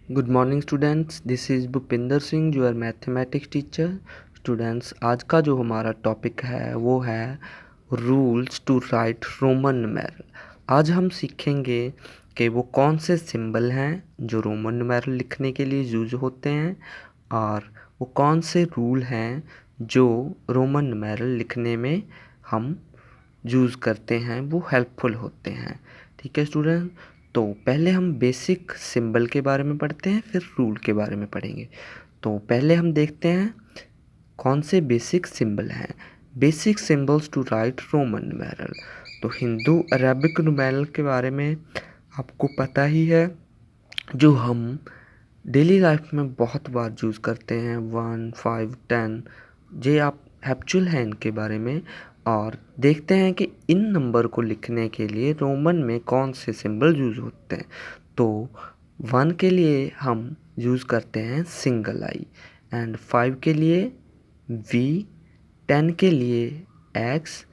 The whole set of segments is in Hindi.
Good morning students, this is Bhupinder Singh, your mathematics teacher. Students, आज का जो हमारा टॉपिक है वो है rules to write Roman numeral. आज हम सीखेंगे कि वो कौन से सिंबल हैं जो रोमन न्यूमेरल लिखने के लिए यूज होते हैं और वो कौन से रूल हैं जो रोमन न्यूमेरल लिखने में हम यूज़ करते हैं, वो हेल्पफुल होते हैं। ठीक है स्टूडेंट, तो पहले हम बेसिक सिंबल के बारे में पढ़ते हैं, फिर रूल के बारे में पढ़ेंगे। तो पहले हम देखते हैं कौन से बेसिक सिंबल हैं। Basic symbols to write Roman numeral. तो हिंदू अरेबिक न्यूमेरल के बारे में आपको पता ही है, जो हम डेली लाइफ में बहुत बार यूज़ करते हैं, 1, 5, 10। ये आप हैप्चुअल हैं इनके बारे में। और देखते हैं कि इन नंबर को लिखने के लिए रोमन में कौन से सिंबल यूज़ होते हैं। तो 1 के लिए हम यूज़ करते हैं सिंगल आई, एंड 5 के लिए वी, 10 के लिए एक्स,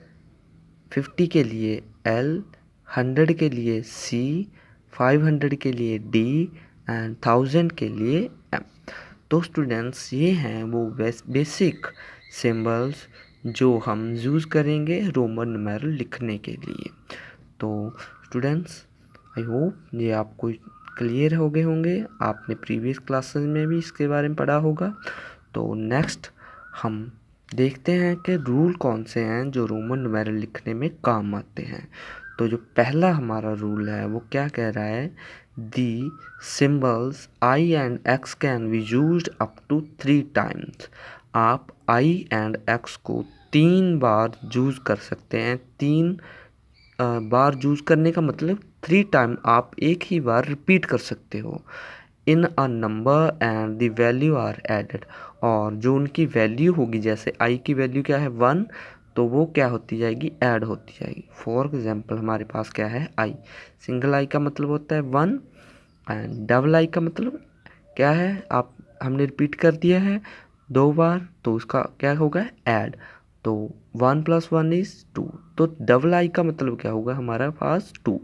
50 के लिए एल, 100 के लिए सी, 500 के लिए डी एंड 1000 के लिए एम। तो स्टूडेंट्स, ये हैं वो बेसिक सिंबल्स जो हम यूज़ करेंगे रोमन न्यूमेरल लिखने के लिए। तो स्टूडेंट्स, आई होप ये आपको क्लियर हो गए होंगे। आपने प्रीवियस क्लासेस में भी इसके बारे में पढ़ा होगा। तो नेक्स्ट हम देखते हैं कि रूल कौन से हैं जो रोमन न्यूमेरल लिखने में काम आते हैं। तो जो पहला हमारा रूल है वो क्या कह रहा है, the symbols I and X can be used up to 3 times. आप आई एंड एक्स को 3 बार यूज़ कर सकते हैं। 3 बार यूज़ करने का मतलब 3 टाइम आप एक ही बार रिपीट कर सकते हो in a number and the value are added. और जो उनकी वैल्यू होगी, जैसे आई की वैल्यू क्या है 1, तो वो क्या होती जाएगी, ऐड होती जाएगी। फॉर एग्जांपल हमारे पास क्या है आई, सिंगल आई का मतलब होता है 1 एंड डबल आई का मतलब क्या है, आप हमने रिपीट कर दिया है 2 बार, तो उसका क्या होगा, ऐड। तो 1 + 1 = 2। तो डबल आई का मतलब क्या होगा हमारे पास 2।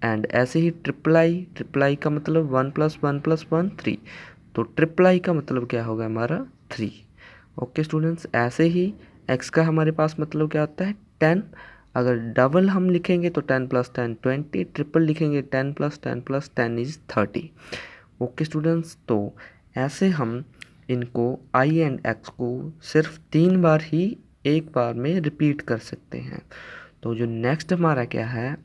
एंड ऐसे ही ट्रिपल आई का मतलब 1 + 1 + 1 3। तो ट्रिपल आई का मतलब क्या होगा हमारा 3। ओके स्टूडेंट्स, ऐसे ही एक्स का हमारे पास मतलब क्या होता है 10। अगर डबल हम लिखेंगे तो 10 + 10 20, ट्रिपल लिखेंगे 10 + 10 + 10 = 30। ओके स्टूडेंट्स, तो ऐसे हम इनको आई एंड एक्स को सिर्फ 3 बार ही एक बार में रिपीट कर सकते हैं। तो जो नेक्स्ट हमारा क्या है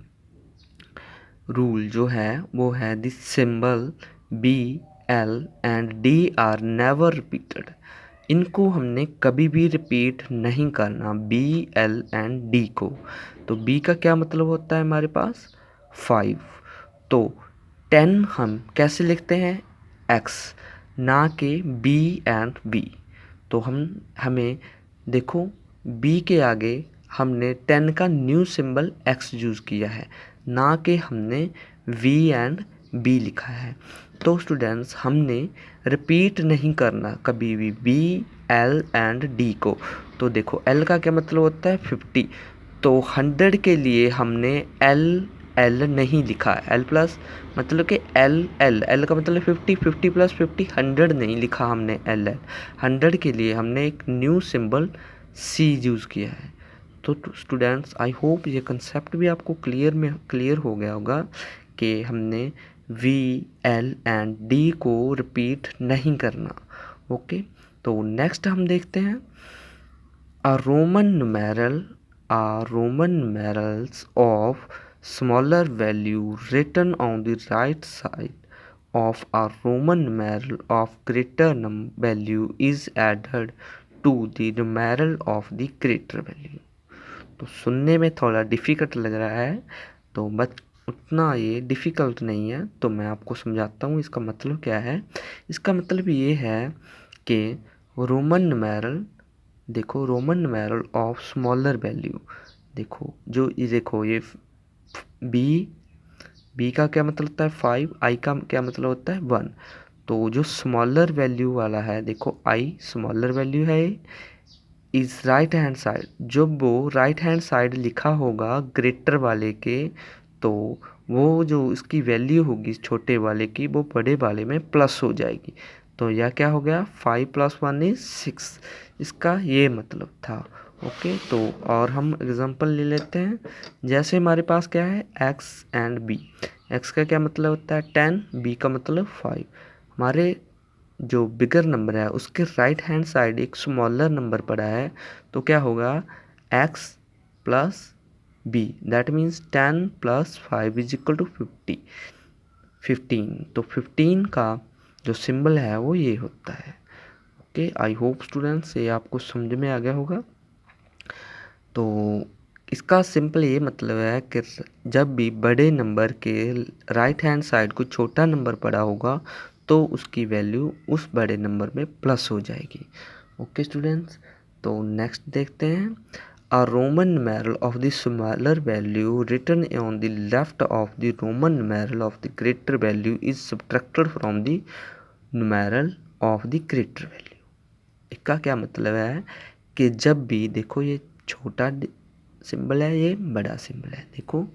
रूल जो है वो है this symbol V, L and D are never repeated. इनको हमने कभी भी रिपीट नहीं करना, बी, एल एंड डी को। तो बी का क्या मतलब होता है हमारे पास 5। तो 10 हम कैसे लिखते हैं, एक्स, ना कि बी एंड बी। तो हमें देखो, बी के आगे हमने 10 का न्यू सिंबल एक्स यूज़ किया है, ना कि हमने वी एंड बी लिखा है। तो स्टूडेंट्स, हमने रिपीट नहीं करना कभी भी बी, एल एंड डी को। तो देखो, एल का क्या मतलब होता है 50। तो 100 के लिए हमने एल एल नहीं लिखा, एल प्लस मतलब कि एल एल एल का मतलब 50, 50 + 50 100 नहीं लिखा हमने एल एल। 100 के लिए हमने एक न्यू सिंबल सी यूज़ किया है। तो स्टूडेंट्स, आई होप ये कंसेप्ट भी आपको क्लियर हो गया होगा कि हमने वी, एल एंड डी को रिपीट नहीं करना। ओके, तो नेक्स्ट हम देखते हैं A Roman numeral are Roman numerals of smaller value written on the right side of a Roman numeral of greater value is added to the numeral of the greater value। तो सुनने में थोड़ा डिफ़िकल्ट लग रहा है, तो बट उतना ये डिफ़िकल्ट नहीं है। तो मैं आपको समझाता हूँ इसका मतलब क्या है। इसका मतलब ये है कि रोमन न्यूमेरल, देखो Roman numeral of smaller value, देखो जो ये देखो ये बी, बी का क्या मतलब होता है 5, आई का क्या मतलब होता है 1। तो जो स्मॉलर वैल्यू वाला है, देखो आई स्मॉलर वैल्यू है, इज राइट हैंड साइड। जब वो राइट हैंड साइड लिखा होगा ग्रेटर वाले के, तो वो जो इसकी वैल्यू होगी छोटे वाले की वो बड़े वाले में प्लस हो जाएगी। तो यह क्या हो गया, 5 + 1 = 6, इसका ये मतलब था। ओके, तो और हम एग्जांपल ले लेते हैं। जैसे हमारे पास क्या है, x एंड b। x का क्या मतलब होता है 10, b का मतलब 5। हमारे जो बिगर नंबर है उसके राइट हैंड साइड एक स्मॉलर नंबर पड़ा है, तो क्या होगा, x + b, दैट मीन्स 10 + 5 = 50, 15। तो 15 का जो सिंबल है वो ये होता है। ओके, आई होप स्टूडेंट्स ये आपको समझ में आ गया होगा। तो इसका सिंपल ये मतलब है कि जब भी बड़े नंबर के राइट हैंड साइड को छोटा नंबर पड़ा होगा तो उसकी वैल्यू उस बड़े नंबर में प्लस हो जाएगी। ओके स्टूडेंट्स, तो नेक्स्ट देखते हैं। A Roman numeral of the smaller value written on the left of the Roman numeral of the greater value is subtracted from the numeral of the greater value। इसका क्या मतलब है कि जब भी देखो ये छोटा सिंबल है, ये बड़ा सिंबल है, देखो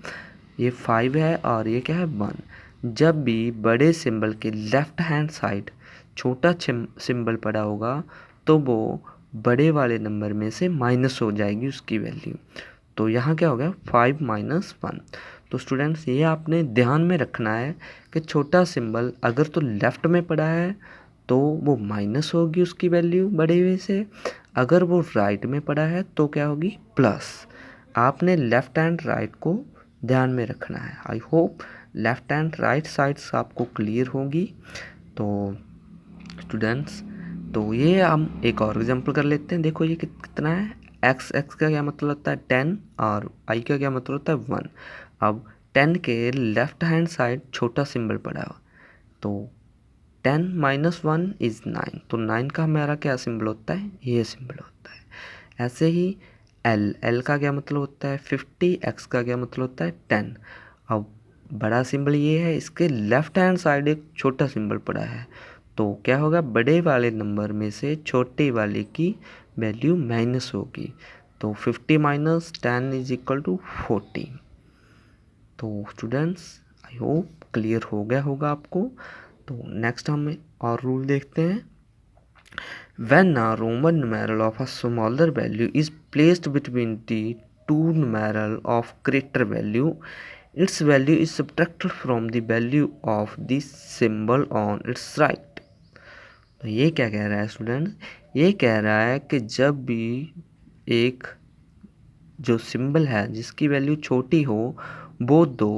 ये 5 है और ये क्या है 1। जब भी बड़े सिंबल के लेफ्ट हैंड साइड छोटा सिंबल पड़ा होगा तो वो बड़े वाले नंबर में से माइनस हो जाएगी उसकी वैल्यू। तो यहाँ क्या हो गया, 5 - 1। तो स्टूडेंट्स ये आपने ध्यान में रखना है कि छोटा सिंबल अगर तो लेफ्ट में पड़ा है तो वो माइनस होगी उसकी वैल्यू बड़े हुए से, अगर वो राइट में पड़ा है तो क्या होगी, प्लस। आपने लेफ्ट एंड राइट को ध्यान में रखना है। I hope left and right sides आपको क्लियर होगी। तो स्टूडेंट्स, तो ये हम एक और एग्जांपल कर लेते हैं। देखो ये कितना है, x का क्या मतलब होता है 10 और i का क्या मतलब होता है 1। अब 10 के लेफ्ट हैंड साइड छोटा सिंबल पड़ा हो, तो 10 - 1 = 9। तो 9 का हमारा क्या सिंबल होता है, ये सिंबल होता है। ऐसे ही l का क्या मतलब होता है 50, x का क्या मतलब होता है 10। अब बड़ा सिंबल ये है, इसके लेफ्ट हैंड साइड एक छोटा सिंबल पड़ा है, तो क्या होगा, बड़े वाले नंबर में से छोटे वाले की वैल्यू माइनस होगी। तो 50 - 10 = 40। तो स्टूडेंट्स आई होप क्लियर हो गया होगा आपको। तो नेक्स्ट हम और रूल देखते हैं। When a Roman numeral of a smaller value is placed between the two numeral of greater value, its value is subtracted from the value of the symbol on its right। तो ये क्या कह रहा है स्टूडेंट, ये कह रहा है कि जब भी एक जो सिंबल है जिसकी वैल्यू छोटी हो वो दो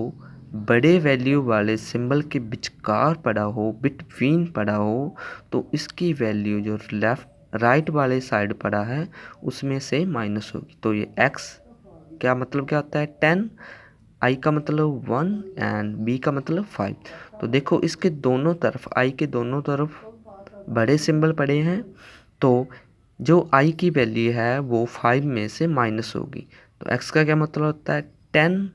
बड़े वैल्यू वाले सिंबल के विचकार पड़ा हो, बिटवीन पड़ा हो, तो इसकी वैल्यू जो लेफ्ट राइट वाले साइड पड़ा है उसमें से माइनस होगी। तो ये x क्या मतलब क्या होता है 10, i का मतलब 1 एंड b का मतलब 5। तो देखो इसके दोनों तरफ, i के दोनों तरफ बड़े सिंबल पड़े हैं, तो जो i की वैल्यू है वो 5 में से माइनस होगी। तो x का क्या मतलब होता है 10।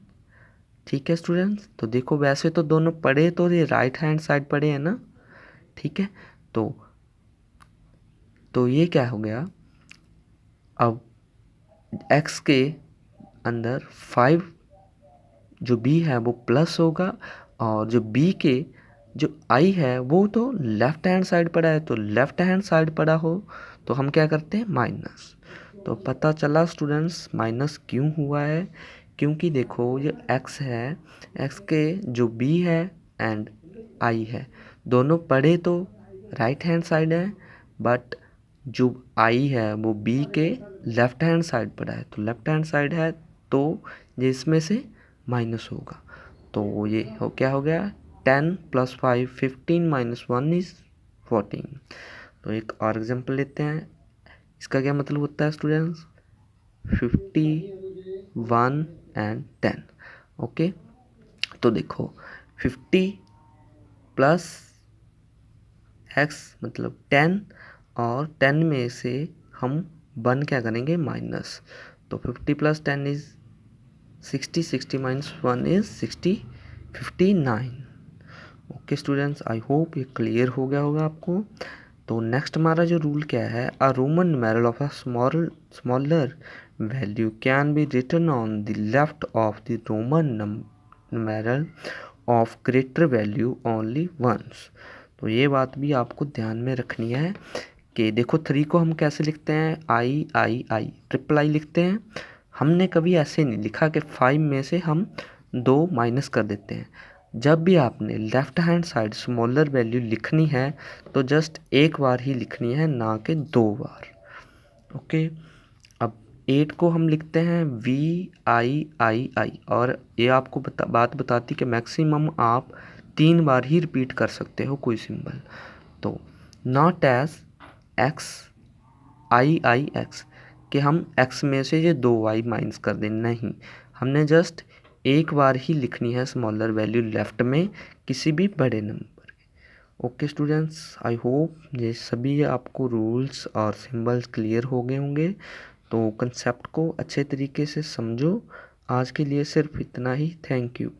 ठीक है स्टूडेंट्स, तो देखो वैसे तो दोनों पड़े तो ये राइट हैंड साइड पड़े हैं ना, ठीक है। तो ये क्या हो गया, अब x के अंदर 5 जो b है वो प्लस होगा, और जो b के जो i है वो तो लेफ्ट हैंड साइड पड़ा है, तो लेफ्ट हैंड साइड पड़ा हो तो हम क्या करते हैं माइनस। तो पता चला स्टूडेंट्स माइनस क्यों हुआ है, क्योंकि देखो ये x है, x के जो b है एंड i है दोनों पड़े तो राइट हैंड साइड है, बट जो i है वो b के लेफ्ट हैंड साइड पड़ा है, तो लेफ्ट हैंड साइड है तो ये इसमें से माइनस होगा। तो ये हो क्या हो गया 10 + 5 15 - 1 = 14। तो एक और एग्जांपल लेते हैं। इसका क्या मतलब होता है स्टूडेंट्स 51 एंड 10। ओके, तो देखो 50 प्लस x मतलब 10, और 10 में से हम 1 क्या करेंगे माइनस। तो 50 + 10 = 60, 60 - 1 = 60, 59। ओके स्टूडेंट्स, आई होप ये क्लियर हो गया होगा आपको। तो नेक्स्ट हमारा जो रूल क्या है, a Roman numeral of a smaller value can be written on the left of the Roman numeral of greater value only once. तो ये बात भी आपको ध्यान में रखनी है कि देखो 3 को हम कैसे लिखते हैं, आई ट्रिपल आई लिखते हैं। हमने कभी ऐसे नहीं लिखा कि 5 में से हम 2 माइनस कर देते हैं। जब भी आपने left hand side smaller value लिखनी है तो जस्ट एक बार ही लिखनी है, ना कि 2 बार। ओके, अब 8 को हम लिखते हैं VIII, और ये आपको बात बताती कि मैक्सिमम आप 3 बार ही रिपीट कर सकते हो कोई सिंबल। तो नॉट एज XIIX कि हम x में से ये 2 y माइनस कर दें, नहीं, हमने जस्ट एक बार ही लिखनी है स्मॉलर वैल्यू लेफ्ट में किसी भी बड़े नंबर के। ओके स्टूडेंट्स, आई होप ये सभी आपको रूल्स और सिंबल्स क्लियर हो गए होंगे। तो कंसेप्ट को अच्छे तरीके से समझो। आज के लिए सिर्फ इतना ही। Thank you.